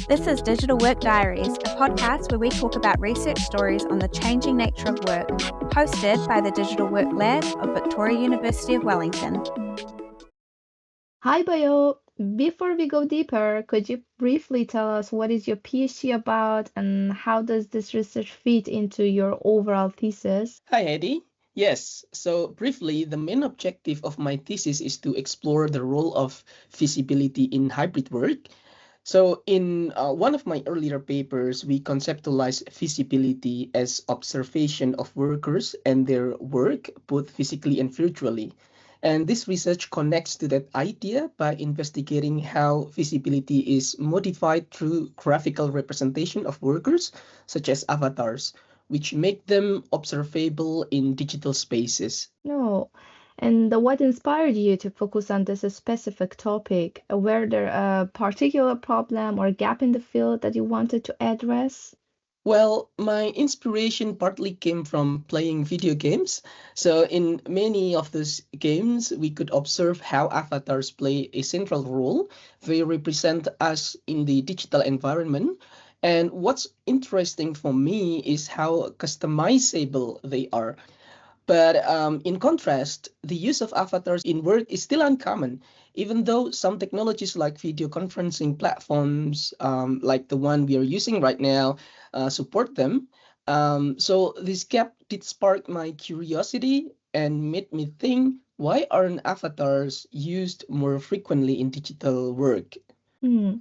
This is Digital Work Diaries, a podcast where we talk about research stories on the changing nature of work, hosted by the Digital Work Lab of Victoria University of Wellington. Hi, Bayu. Before we go deeper, could you briefly tell us what is your PhD about and how does this research fit into your overall thesis? Hi, Hedi. Yes, so briefly, the main objective of my thesis is to explore the role of feasibility in hybrid work. So, in one of my earlier papers, we conceptualized feasibility as observation of workers and their work, both physically and virtually. And this research connects to that idea by investigating how feasibility is modified through graphical representation of workers, such as avatars, which make them observable in digital spaces. No. And what inspired you to focus on this specific topic? Were there a particular problem or gap in the field that you wanted to address? Well, my inspiration partly came from playing video games. So, in many of those games, we could observe how avatars play a central role. They represent us in the digital environment. And what's interesting for me is how customizable they are. But in contrast, the use of avatars in work is still uncommon, even though some technologies like video conferencing platforms, like the one we are using right now, support them. So this gap did spark my curiosity and made me think, why aren't avatars used more frequently in digital work? Hmm.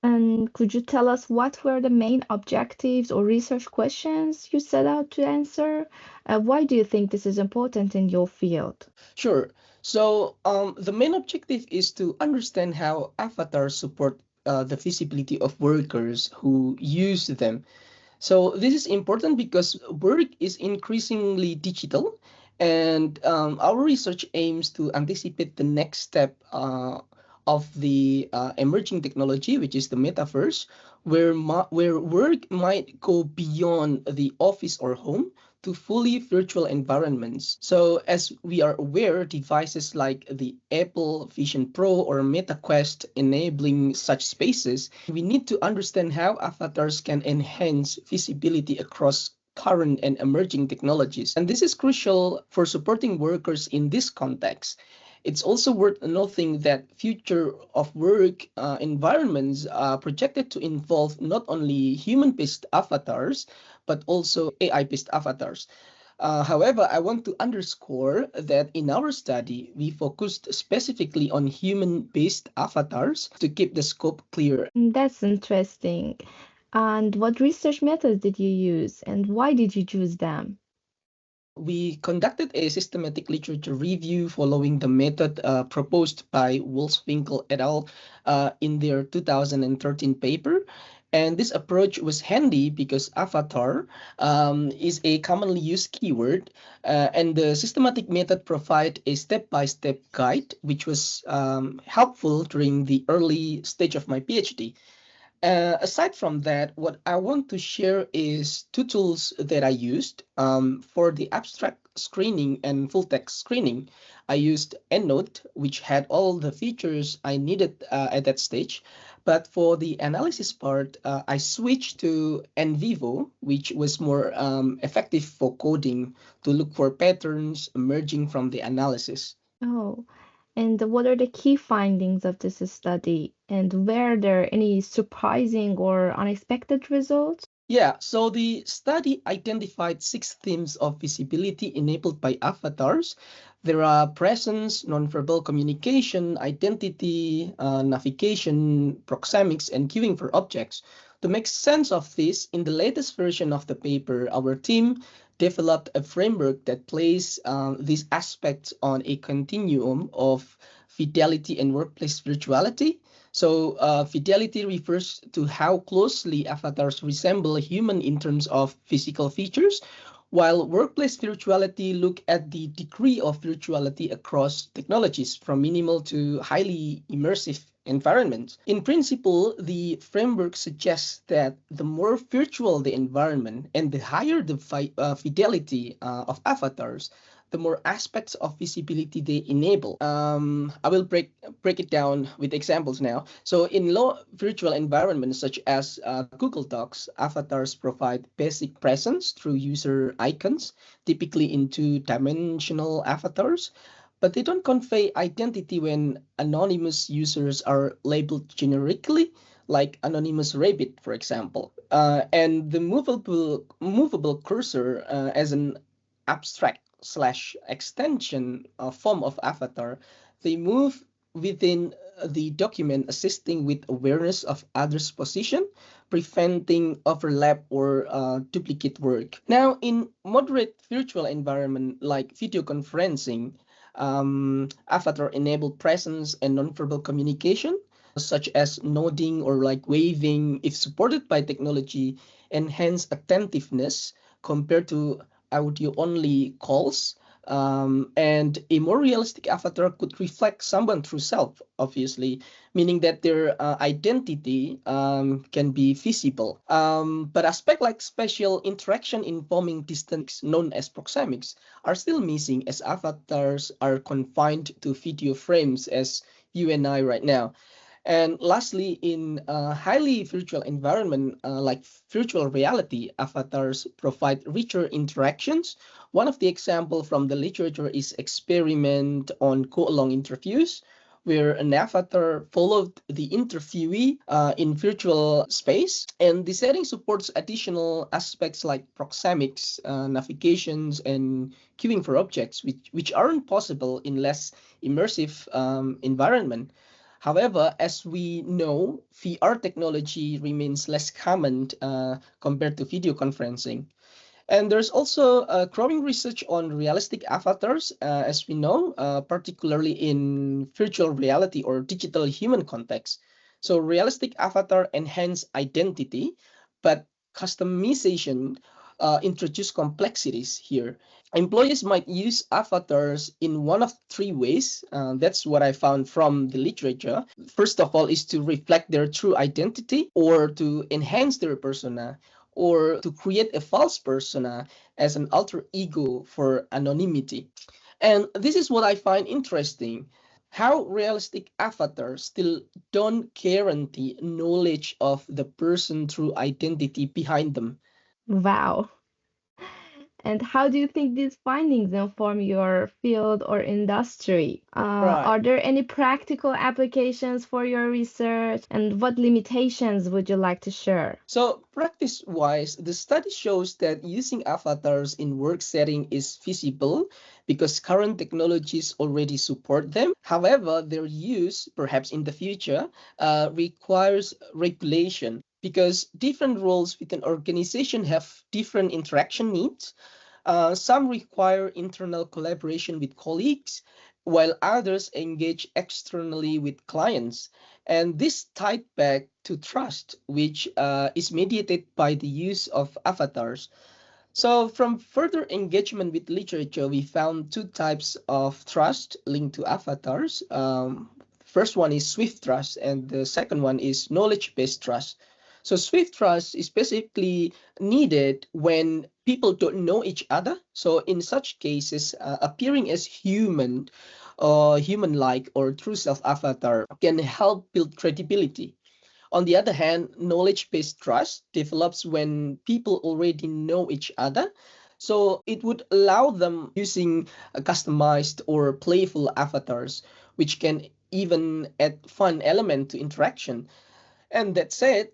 And could you tell us what were the main objectives or research questions you set out to answer? Why do you think this is important in your field? Sure. So the main objective is to understand how avatars support the visibility of workers who use them. So this is important because work is increasingly digital, and our research aims to anticipate the next step of the emerging technology, which is the metaverse, where work might go beyond the office or home to fully virtual environments. So, as we are aware, devices like the Apple Vision Pro or Meta Quest enabling such spaces, we need to understand how avatars can enhance visibility across current and emerging technologies. And this is crucial for supporting workers in this context. It's also worth noting that future of work environments are projected to involve not only human-based avatars, but also AI-based avatars. However, I want to underscore that in our study, we focused specifically on human-based avatars to keep the scope clear. That's interesting. And what research methods did you use and why did you choose them? We conducted a systematic literature review following the method proposed by Wolfswinkel et al. In their 2013 paper. And this approach was handy because avatar is a commonly used keyword, and the systematic method provided a step-by-step guide, which was helpful during the early stage of my PhD. Aside from that, what I want to share is two tools that I used for the abstract screening and full text screening. I used EndNote, which had all the features I needed at that stage. But for the analysis part, I switched to NVivo, which was more effective for coding to look for patterns emerging from the analysis. Oh, and what are the key findings of this study? And were there any surprising or unexpected results? Yeah, so the study identified six themes of visibility enabled by avatars. There are presence, nonverbal communication, identity, navigation, proxemics, and queuing for objects. To make sense of this, in the latest version of the paper, our team developed a framework that places these aspects on a continuum of fidelity and workplace virtuality. So, fidelity refers to how closely avatars resemble a human in terms of physical features, while workplace virtuality look at the degree of virtuality across technologies, from minimal to highly immersive environments. In principle, the framework suggests that the more virtual the environment and the higher the fidelity of avatars, the more aspects of visibility they enable. I will break it down with examples now. So in low virtual environments such as Google Docs, avatars provide basic presence through user icons, typically in two-dimensional avatars, but they don't convey identity when anonymous users are labeled generically, like anonymous rabbit, for example. And the movable cursor as an abstract slash extension form of avatar, they move within the document, assisting with awareness of others' position, preventing overlap or duplicate work. Now, in moderate virtual environment like video conferencing, avatar enable presence and nonverbal communication, such as nodding or like waving, if supported by technology, enhance attentiveness compared to audio only calls. And a more realistic avatar could reflect someone through self, obviously, meaning that their identity can be visible. But aspects like spatial interaction involving distance, known as proxemics, are still missing as avatars are confined to video frames as you and I right now. And lastly, in a highly virtual environment like virtual reality, avatars provide richer interactions. One of the examples from the literature is experiment on go-along interviews, where an avatar followed the interviewee in virtual space. And the setting supports additional aspects like proxemics, navigations, and queuing for objects, which aren't possible in less immersive environment. However, as we know, VR technology remains less common compared to video conferencing. And there's also growing research on realistic avatars, as we know, particularly in virtual reality or digital human context. So, realistic avatar enhance identity, but customization introduce complexities here. Employees might use avatars in one of three ways. That's what I found from the literature. First of all, is to reflect their true identity or to enhance their persona or to create a false persona as an alter ego for anonymity. And this is what I find interesting, how realistic avatars still don't guarantee knowledge of the person through identity behind them. Wow. And how do you think these findings inform your field or industry? Right. Are there any practical applications for your research, and what limitations would you like to share? So practice-wise, the study shows that using avatars in work setting is feasible because current technologies already support them. However, their use, perhaps in the future, requires regulation because different roles within organization have different interaction needs. Some require internal collaboration with colleagues, while others engage externally with clients. And this tied back to trust, which is mediated by the use of avatars. So, from further engagement with literature, we found two types of trust linked to avatars. First one is swift trust, and the second one is knowledge based trust. So, swift trust is basically needed when people don't know each other. So, in such cases, appearing as human or human like or true self avatar can help build credibility. On the other hand, knowledge based trust develops when people already know each other. So it would allow them using customized or playful avatars, which can even add fun element to interaction. And that said,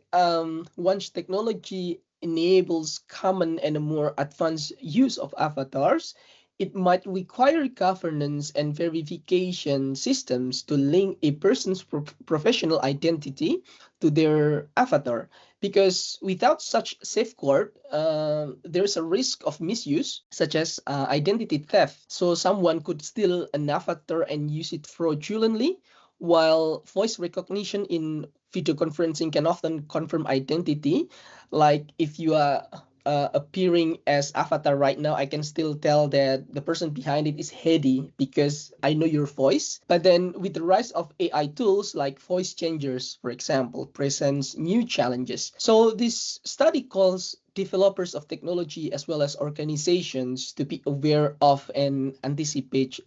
once technology enables common and a more advanced use of avatars, it might require governance and verification systems to link a person's professional identity to their avatar. Because without such safeguard, there's a risk of misuse, such as identity theft. So someone could steal an avatar and use it fraudulently, while voice recognition in video conferencing can often confirm identity, like if you are appearing as avatar right now, I can still tell that the person behind it is Hedi because I know your voice. But then with the rise of AI tools like voice changers, for example, presents new challenges. So this study calls developers of technology as well as organizations to be aware of and anticipate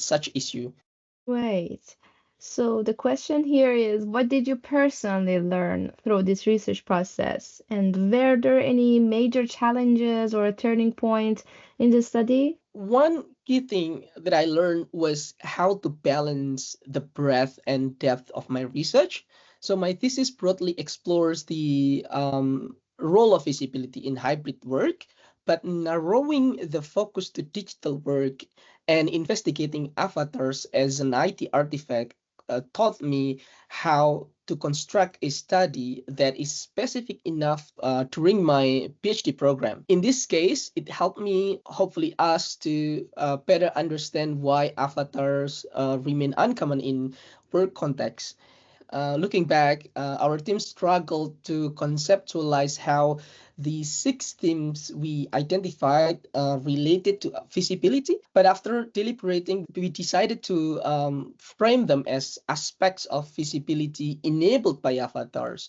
such issue. Great. So the question here is, what did you personally learn through this research process? And were there any major challenges or a turning point in the study? One key thing that I learned was how to balance the breadth and depth of my research. So my thesis broadly explores the role of visibility in hybrid work, but narrowing the focus to digital work and investigating avatars as an IT artifact taught me how to construct a study that is specific enough during my PhD program. In this case, it helped me, hopefully, us to better understand why avatars remain uncommon in work contexts. Looking back, our team struggled to conceptualize how the six themes we identified related to visibility. But after deliberating, we decided to frame them as aspects of visibility enabled by avatars.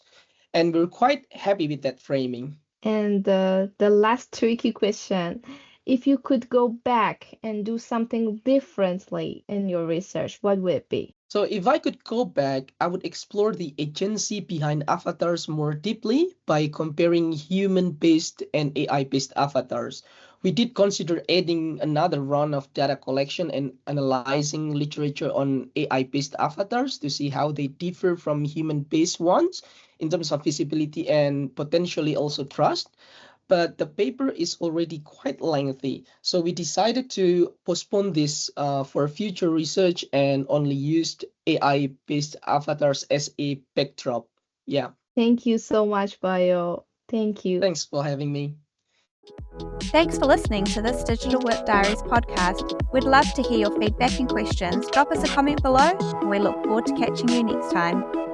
And we're quite happy with that framing. And the last tricky question, if you could go back and do something differently in your research, what would it be? So if I could go back, I would explore the agency behind avatars more deeply by comparing human-based and AI-based avatars. We did consider adding another round of data collection and analyzing literature on AI-based avatars to see how they differ from human-based ones in terms of visibility and potentially also trust, but the paper is already quite lengthy. So we decided to postpone this for future research and only used AI-based avatars as a backdrop. Yeah, Thank you so much, Bayo. Thank you. thanks for having me. Thanks for listening to this Digital Work Diaries podcast. We'd love to hear your feedback and questions. Drop us a comment below, and we look forward to catching you next time.